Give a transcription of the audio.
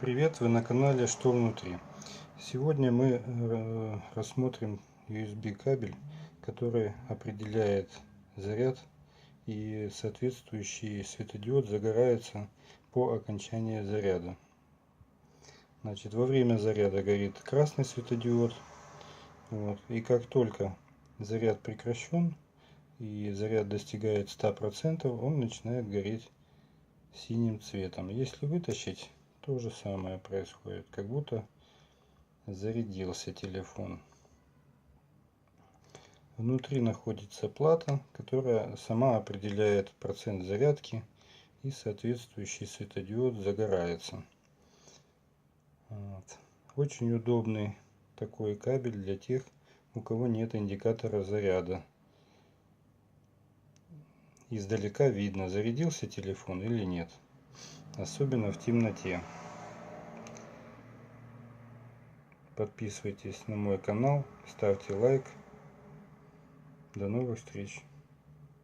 Привет, вы на канале Что внутри. Сегодня мы рассмотрим USB кабель, который определяет заряд, и соответствующий светодиод загорается по окончании заряда. Значит, во время заряда горит красный светодиод, и как только заряд прекращен и заряд достигает 100%, он начинает гореть синим цветом. Если вытащить, то же самое происходит, как будто зарядился телефон. Внутри находится плата, которая сама определяет процент зарядки, и соответствующий светодиод загорается. Очень удобный такой кабель для тех, у кого нет индикатора заряда. Издалека видно, зарядился телефон или нет, особенно в темноте. Подписывайтесь на мой канал, ставьте лайк. До новых встреч!